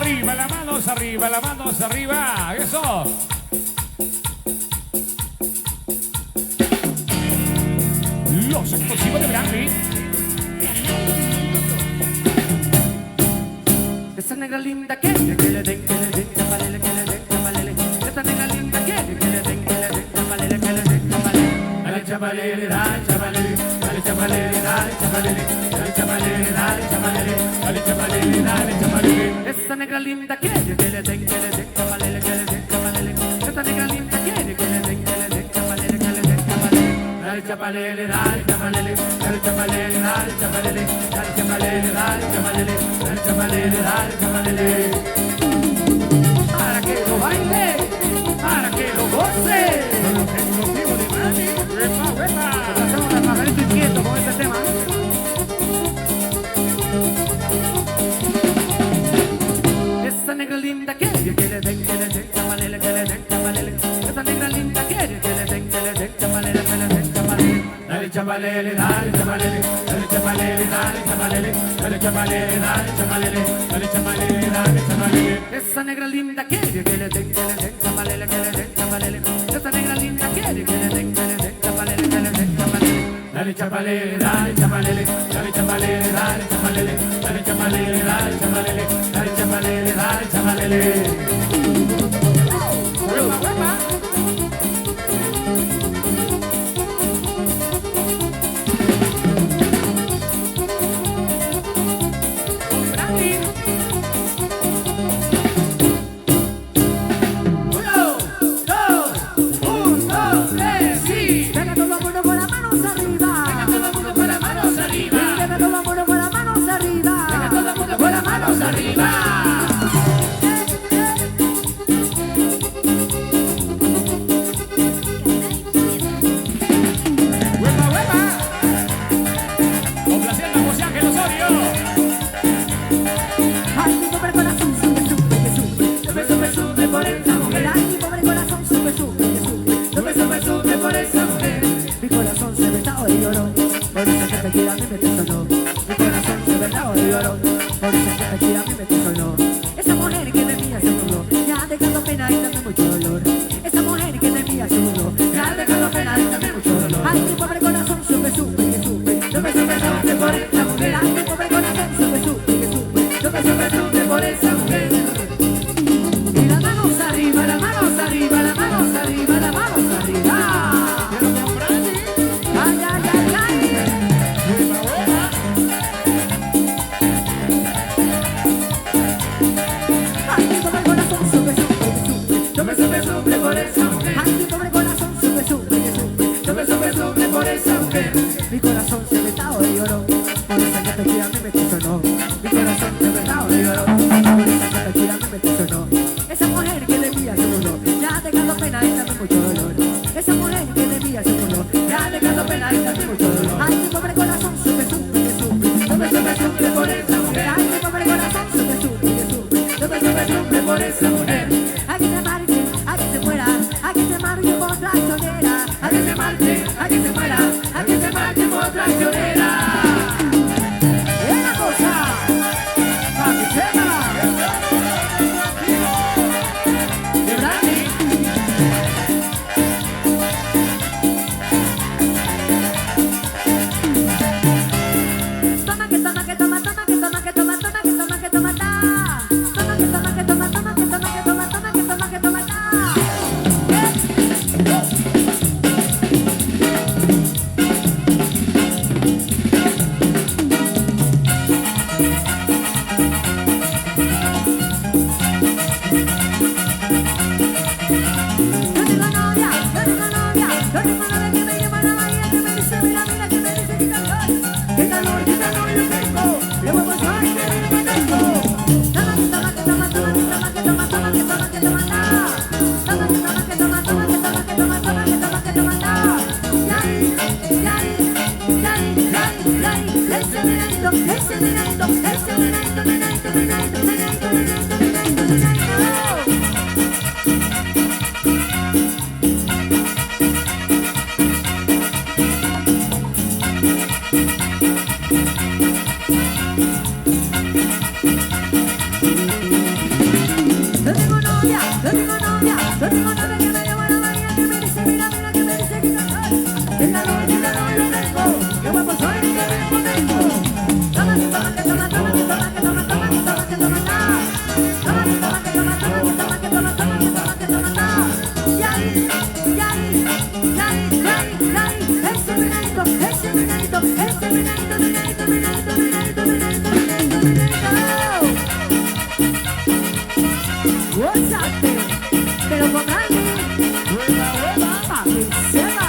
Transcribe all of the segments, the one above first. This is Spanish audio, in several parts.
arriba, las manos arriba, las manos arriba. Eso. Los explosivos de Brandy. Esa negra linda que le den, que le den, chavalele, que le den, chavalele. Esa negra linda que le den, chavalele, que le den, chavalele. Dale chavalele, dale chavalele, dale chavalele, dale chavalele, dale chavalele, dale chavalele, dale chavalele, dale chavalele. Esa negra linda que le den, chavalele, que le den, chavalele. Esa negra linda que le den, chavalele, que le den, chavalele. Dale chavalele, dale chavalele, dale chavalele, dale chavalele, dale chavalele, dale chavalele, dale chavalele, dale chavalele. Para que lo baile, para que lo goce. Con los explosivos de Brandy. ¡Huepa, huepa! Hacemos el pajarito inquieto con este tema. Esa negra linda que le den, chavalele, que le den, chavalele. Esa negra linda que le den, chavalele, que le den, chavalele. Dale chavalele, dale chavalele, dale chavalele, dale chavalele, dale chavalele, dale chavalele, dale chavalele, dale chavalele. Esa negra linda que le den, chavalele, que le den, chavalele. Esa negra linda que le den, chavalele, que le den, chavalele. Dale chavalele, dale chavalele, dale chavalele, dale chavalele, dale chavalele, dale chavalele, dale chavalele, dale chavalele. ¡Huepa, huepa! Esa mujer que de mí hace dolor, ya dejando pena y también mucho dolor. Esa mujer que de mí hace dolor, ya dejando pena y también mucho dolor. Ay, mi pobre corazón sube, sube, que sube. Sube, sube, sube por esa mujer. Ay, mi pobre corazón sube, sube, que sube. Sube, sube, sube por esa mujer. Y las manos arriba, las manos arriba, las manos arriba, las manos arriba. Ay, ay, ay, ay. Ay, mi pobre corazón sube, sube, que sube. Sube, sube, sube por esa mujer. Ay, mi pobre corazón sube, sube, que sube. Sube, sube, sube por esa mujer. Mi corazón se me está de lloró. Por esa que te quiera me metí sonó. Mi corazón se me está de lloró. Por esa que te quiera me metí sonó. Esa mujer que de mí hace dolor, ya dejando pena y también mucho dolor. Esa mujer que de mí hace dolor, ya dejando pena y también mucho dolor. Ay, mi pobre corazón sube, sube, que sube. Sube, sube, sube por esa mujer. Ay, mi pobre corazón sube, sube, que sube. Sube, sube, sube por esa mujer. A que se marche, a que se muera, a que se marche por traicionera. A que se marche, a que se muera, a que se marche por traicionera. ¡Esa cosa! ¡Pa' que sepa! ¡De Brandy! Toma que toma que toma, toma que toma que toma, toma que toma que toma, ta. Toma que toma que toma, toma que toma que toma, toma que toma que toma, ta. Yo tengo novia, yo tengo novia, yo tengo novia que me lleva a la bahía, que me dice mira, mira, que me dice qué calor yo tengo, le voy a pasar y que me tengo. Toma que toma que toma, toma que toma que toma, toma que toma que toma, ta. Toma que toma que toma, toma que toma que toma, toma que toma que toma, ta. Yay, yay, yay, yay, yay, ese meneito, ese meneito, ese meneito, meneito, meneito, meneito, meneito, meneito, meneito. Gózate, pero con alguien. Hueva, hueva. Pa' que sepa.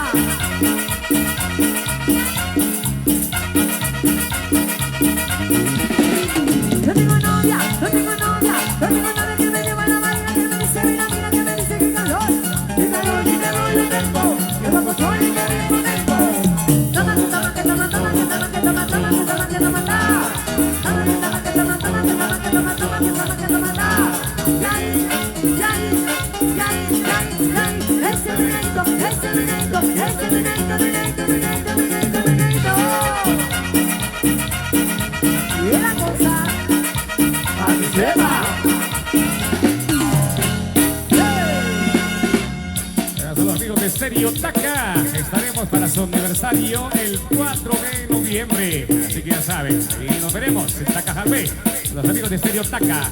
No tengo novia, no tengo novia, no tengo novia que me lleva a la vaina, que me dice mira, mira, que me dice que calor, y me voy de tiempo, que vamos por y que bien con esto. Toma, toma, que toma, toma, que toma, que toma, toma, que toma, que toma, toma, que toma, que toma, toma, que toma, que toma, toma, que toma, que toma, yay, yay, yay, yay, yay, ese meneito, ese meneito, ese meneito, meneito, meneito, meneito, meneito. Y la cosa, ¡A que sepa! Son los amigos de Stereo Taca. Estaremos para su aniversario el 4 de noviembre. Así que ya saben, ahí nos veremos en Taca Jalvé. Los amigos de Stereo Taca.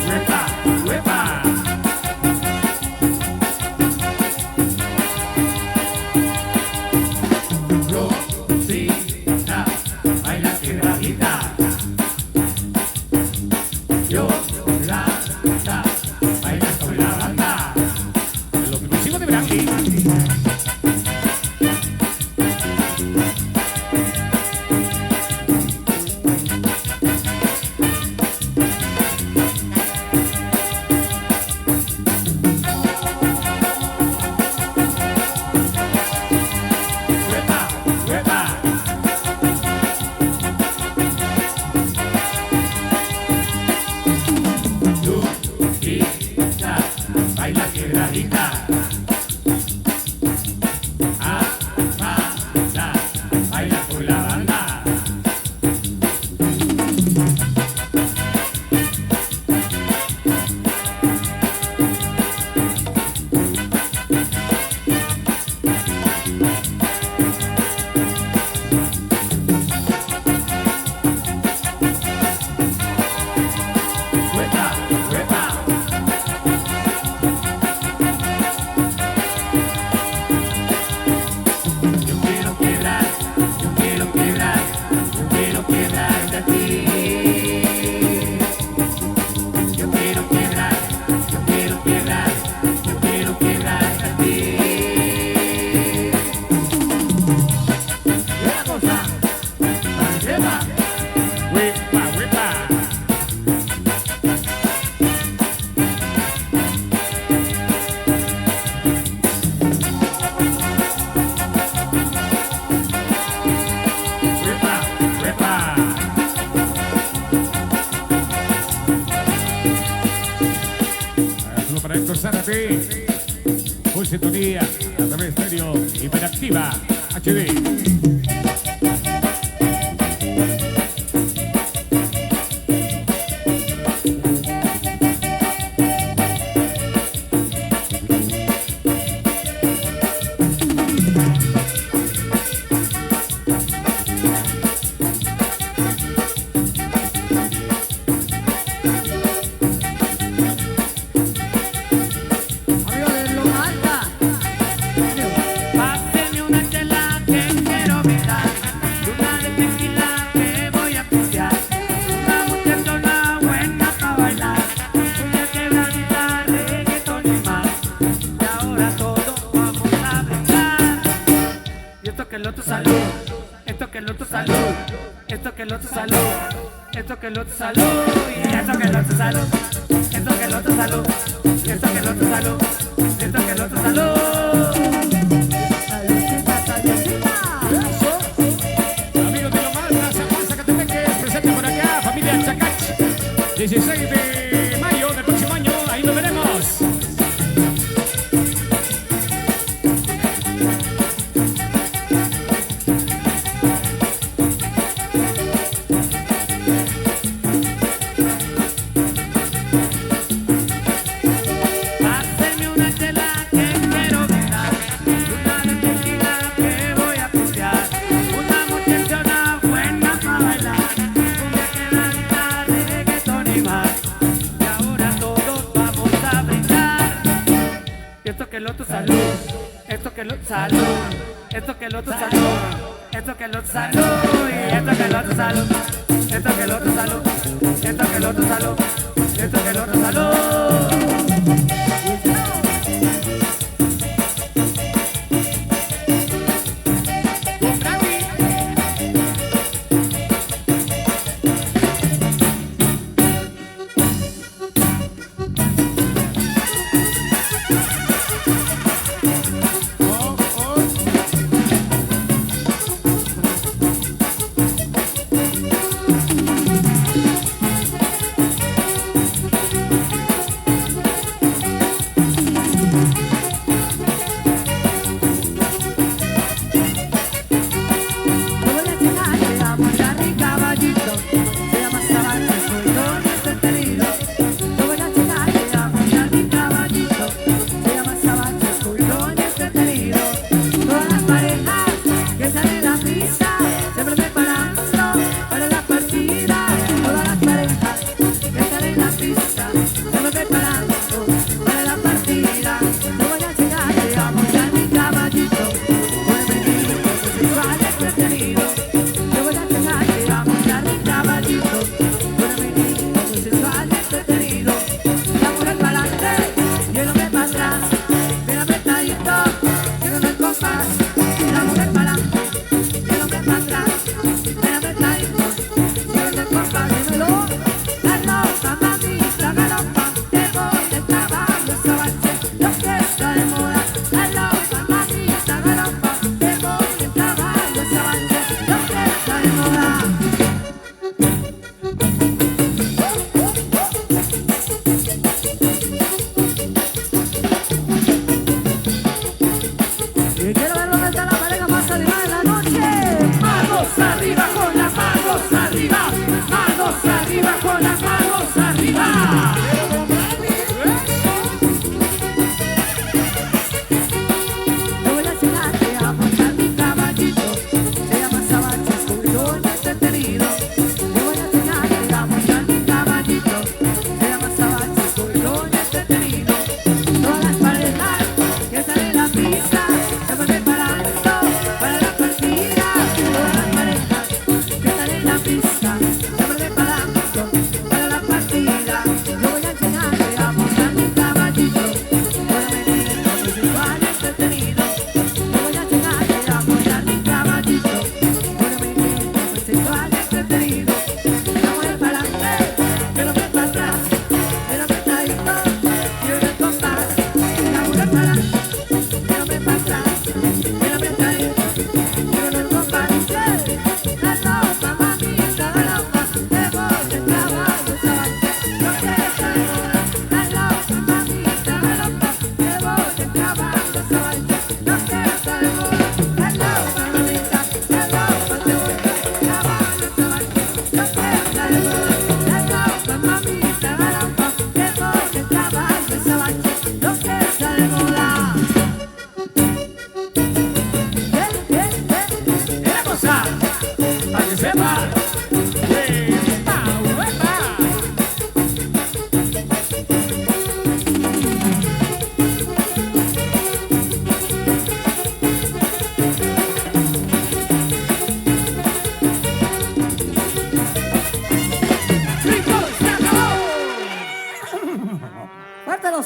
¡Huepa! ¡Huepa! Rosita, baila quebradita. Yolanda, baila sobre la banda. Los exclusivos de Brandy. ¡Huepa! ¡Huepa! Lupita, baila quebradita. Amanda, baila con la banda. ¡Huepa! ¡Huepa! Yo quiero quebrar, yo quiero quebrar, yo quiero quebrarte a ti. Yo quiero quebrar, yo quiero quebrar, yo quiero quebrarte a ti. Y la cosa, para que sepa. ¡Huepa! ¡Huepa! ¡Huepa! ¡Huepa! Solo para Héctor Zárate. Full sintonía a través de Estéreo Hiperactiva HD. amigo de Lo Alta. Páseme una chela que quiero brindar, una de tequila que voy a apreciar, una muchachona buena para bailar, una quebradita, reggaetón y más. Y ahora todos vamos a brindar. Y esto que el otro salud, esto que el otro salud, esto que el otro salud, esto que el otro salud, y esto que el otro salud, esto que el otro salud, esto que el otro salud, esto que el otro salud. Saludcita, saludcita. Amigos de Lomas, San Juan, Zacatepeques, presente por acá, familia Chacach. 16 de mayo del próximo año, ahí nos veremos. Páseme una chela que salud, esto que lo salud, esto que el otro salud, esto que el otro salud, y esto que el otro salud, esto que el otro salud, esto que el otro salud, esto que el otro salud.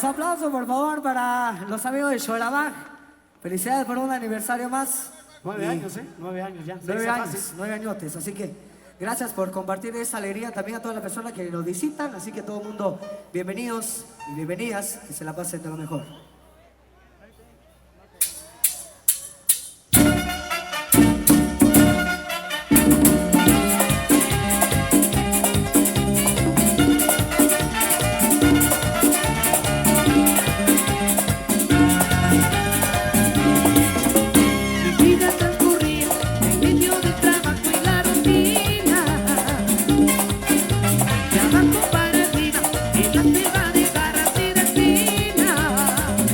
Aplausos por favor para los amigos de Xolabaj. Felicidades por un aniversario más. 9 años, 9 años ya. 9 años, 9 añotes. Así que gracias por compartir esa alegría también a todas las personas que nos visitan. Así que todo el mundo, bienvenidos y bienvenidas. Que se la pasen de lo mejor. Para arriba y la ciudad de garras y de espinas.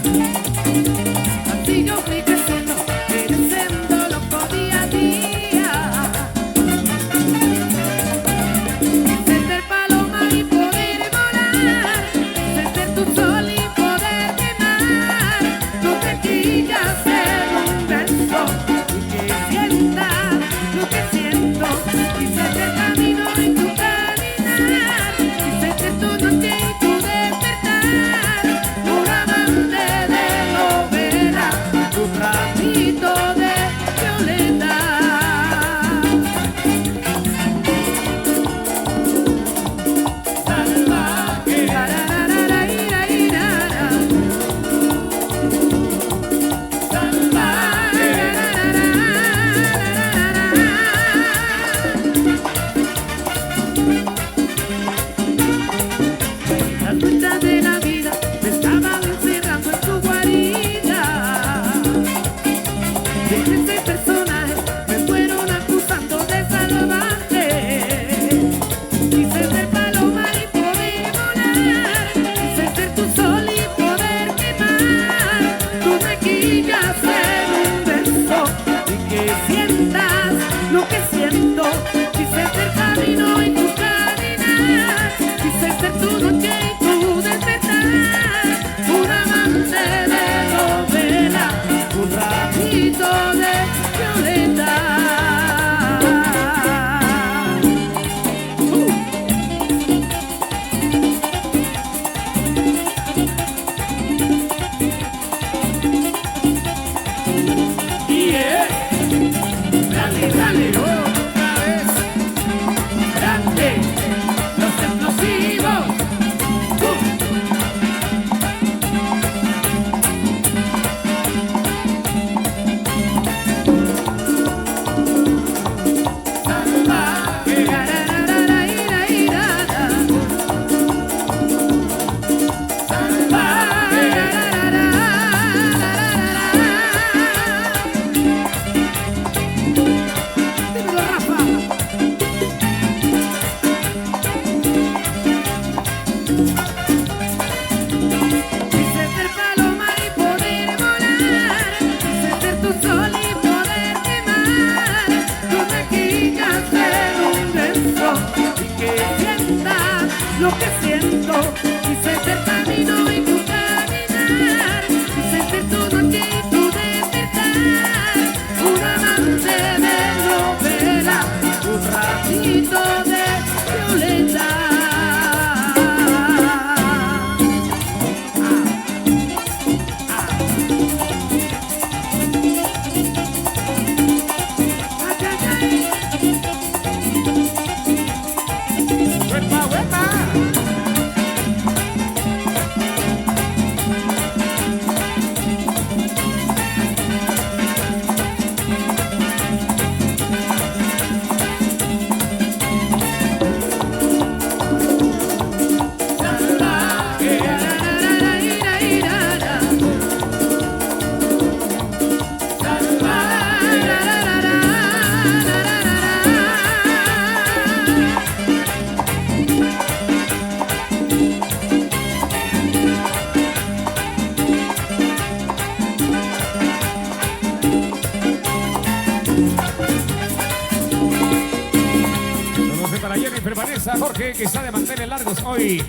Jennifer Vanessa, Jorge, que está de mantener largos hoy.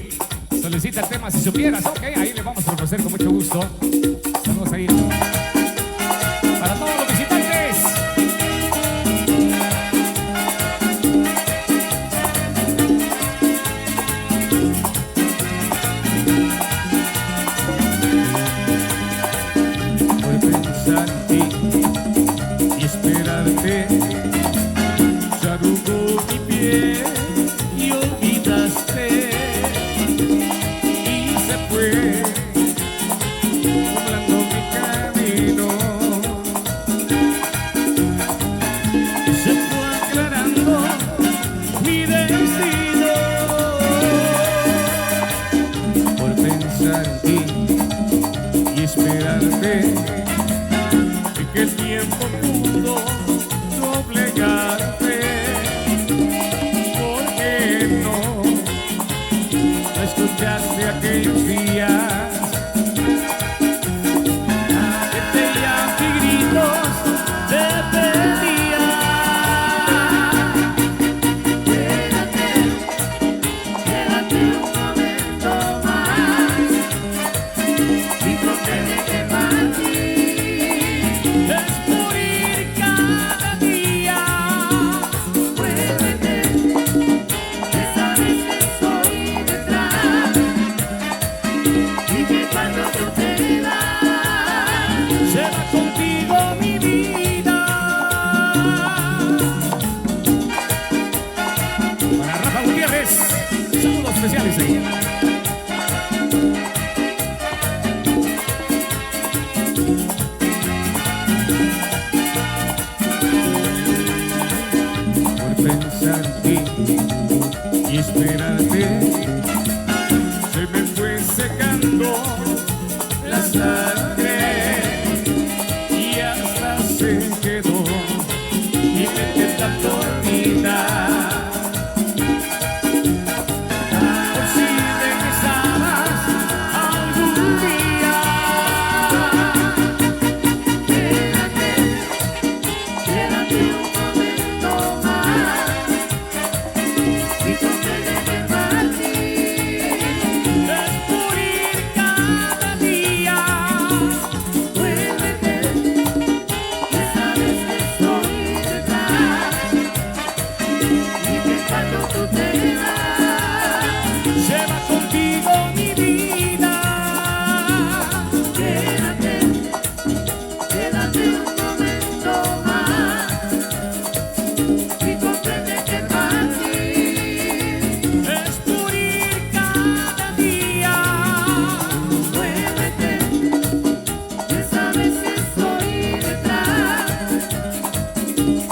Solicita temas si supieras. Ok, ahí le vamos a ofrecer con mucho gusto. Saludos ahí. Para todos los visitantes. Voy a pensar en ti y esperarte. Se arrugó mi piel y olvidaste. Y se fue nublando mi camino. Y se fue aclarando mi destino. Por pensar en ti y esperarte. Y que el tiempo pudo doblegarte. ¿Por qué no escuchaste aquellos días que te llanto y gritos te pedía? Quédate un momento más y protege que partir. Es morir cada día. Vuélvete, que sabes que estoy detrás y que cuando tú te vas, Se va contigo mi vida. Para Rafa Gutiérrez, saludos especiales ahí. Por pensar en ti y esperarte, se me fue secando la sangre y hasta se quedó y me queda dormida. Por si regresabas algún día. quédate un momento más y protege que partir. Es morir cada día. Vuélvete, que sabes que estoy detrás y que cuando tú te vas, Se va contigo mi vida. quédate un momento más y comprende que partir. Es morir cada día. Vuélvete, que sabes que estoy detrás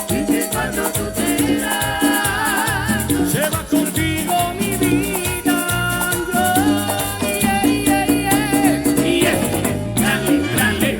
y que cuando tú te vas, Se va contigo mi vida. Dale, dale.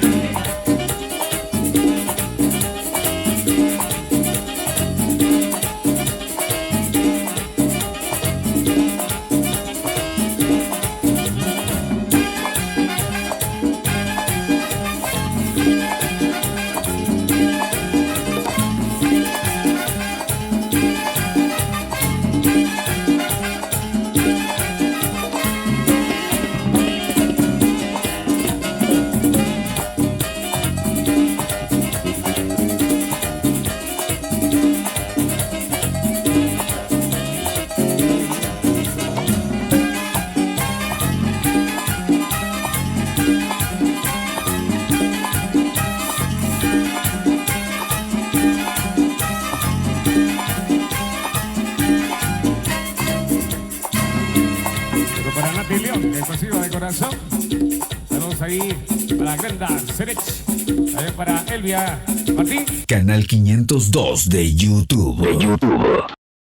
Pero para Nati León, el consigo de corazón. Saludos ahí para Glenda Serech. También para Elvia Martín. Canal 502 de YouTube.